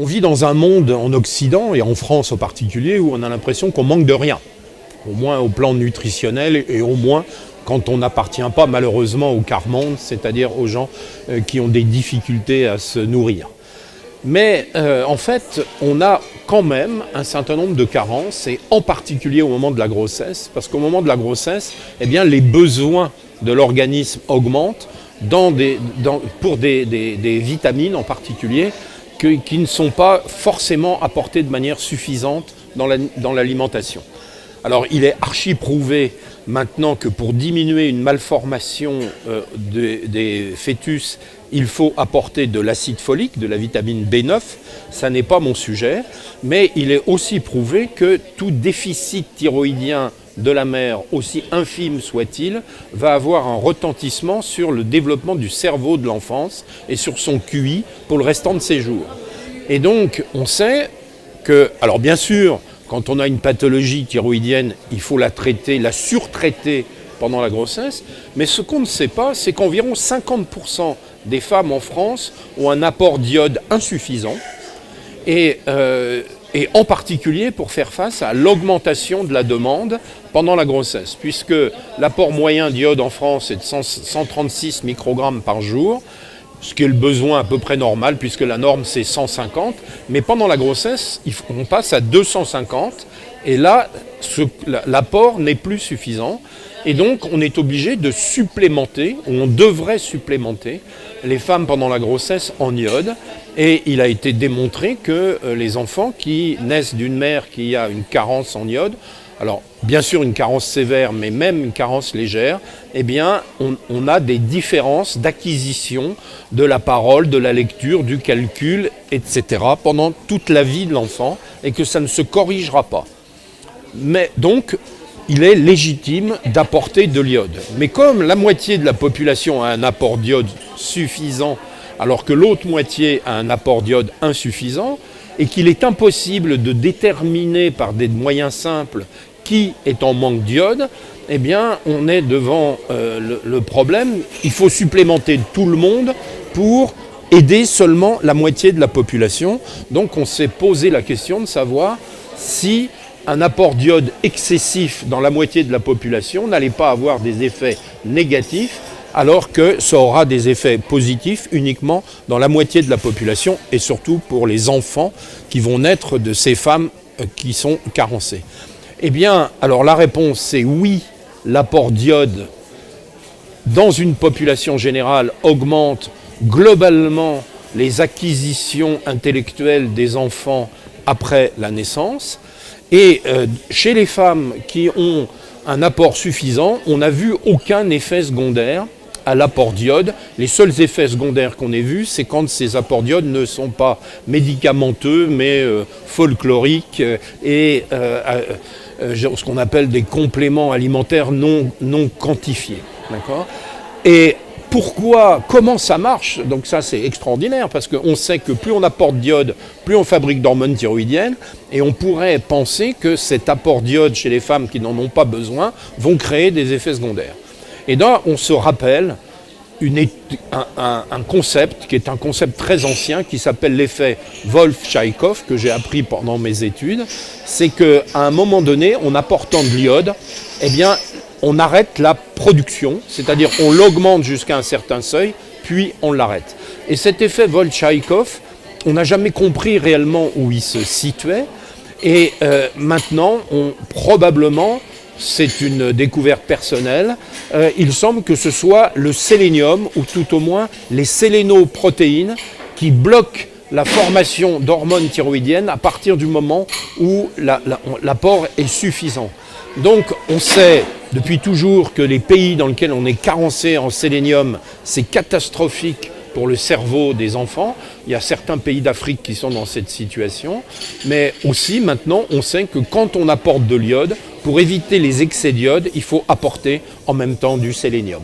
On vit dans un monde en Occident, et en France en particulier, où on a l'impression qu'on manque de rien. Au moins au plan nutritionnel et au moins quand on n'appartient pas malheureusement au quart monde, c'est-à-dire aux gens qui ont des difficultés à se nourrir. Mais en fait, on a quand même un certain nombre de carences, et en particulier au moment de la grossesse, parce qu'au moment de la grossesse, eh bien, les besoins de l'organisme augmentent pour des vitamines en particulier, qui ne sont pas forcément apportées de manière suffisante dans l'alimentation. Alors il est archi prouvé maintenant que pour diminuer une malformation des fœtus, il faut apporter de l'acide folique, de la vitamine B9, ça n'est pas mon sujet, mais il est aussi prouvé que tout déficit thyroïdien de la mère, aussi infime soit-il, va avoir un retentissement sur le développement du cerveau de l'enfance et sur son QI pour le restant de ses jours. Et donc on sait que, alors bien sûr, quand on a une pathologie thyroïdienne, il faut la traiter, la surtraiter pendant la grossesse. Mais ce qu'on ne sait pas, c'est qu'environ 50% des femmes en France ont un apport d'iode insuffisant. Et en particulier pour faire face à l'augmentation de la demande pendant la grossesse. Puisque l'apport moyen d'iode en France est de 136 microgrammes par jour, ce qui est le besoin à peu près normal, puisque la norme c'est 150, mais pendant la grossesse, on passe à 250, et là, l'apport n'est plus suffisant, et donc on est obligé de supplémenter, ou on devrait supplémenter, les femmes pendant la grossesse en iode, et il a été démontré que les enfants qui naissent d'une mère qui a une carence en iode, alors bien sûr une carence sévère, mais même une carence légère, eh bien on a des différences d'acquisition de la parole, de la lecture, du calcul, etc. pendant toute la vie de l'enfant, et que ça ne se corrigera pas. Mais donc, il est légitime d'apporter de l'iode. Mais comme la moitié de la population a un apport d'iode suffisant, alors que l'autre moitié a un apport d'iode insuffisant, et qu'il est impossible de déterminer par des moyens simples qui est en manque d'iode, eh bien, on est devant le problème. Il faut supplémenter tout le monde pour aider seulement la moitié de la population. Donc, on s'est posé la question de savoir si un apport d'iode excessif dans la moitié de la population n'allait pas avoir des effets négatifs, alors que ça aura des effets positifs uniquement dans la moitié de la population, et surtout pour les enfants qui vont naître de ces femmes qui sont carencées. Eh bien, alors la réponse c'est oui, l'apport d'iode dans une population générale augmente globalement les acquisitions intellectuelles des enfants après la naissance. Et chez les femmes qui ont un apport suffisant, on n'a vu aucun effet secondaire à l'apport d'iode. Les seuls effets secondaires qu'on ait vus, c'est quand ces apports d'iode ne sont pas médicamenteux, mais folkloriques et ce qu'on appelle des compléments alimentaires non quantifiés. D'accord ? Et comment ça marche? Donc ça c'est extraordinaire, parce qu'on sait que plus on apporte d'iode, plus on fabrique d'hormones thyroïdiennes, et on pourrait penser que cet apport d'iode chez les femmes qui n'en ont pas besoin vont créer des effets secondaires. Et là on se rappelle un concept qui est un concept très ancien qui s'appelle l'effet Wolff-Chaïkov, que j'ai appris pendant mes études. C'est qu'à un moment donné, en apportant de l'iode, eh bien, on arrête la production, c'est-à-dire on l'augmente jusqu'à un certain seuil, puis on l'arrête. Et cet effet Wolff-Chaïkov, on n'a jamais compris réellement où il se situait, et maintenant, probablement, c'est une découverte personnelle, il semble que ce soit le sélénium, ou tout au moins les sélénoprotéines, qui bloquent la formation d'hormones thyroïdiennes à partir du moment où l'apport est suffisant. Donc on sait depuis toujours que les pays dans lesquels on est carencé en sélénium, c'est catastrophique pour le cerveau des enfants. Il y a certains pays d'Afrique qui sont dans cette situation, mais aussi maintenant on sait que quand on apporte de l'iode, pour éviter les excès d'iode, il faut apporter en même temps du sélénium.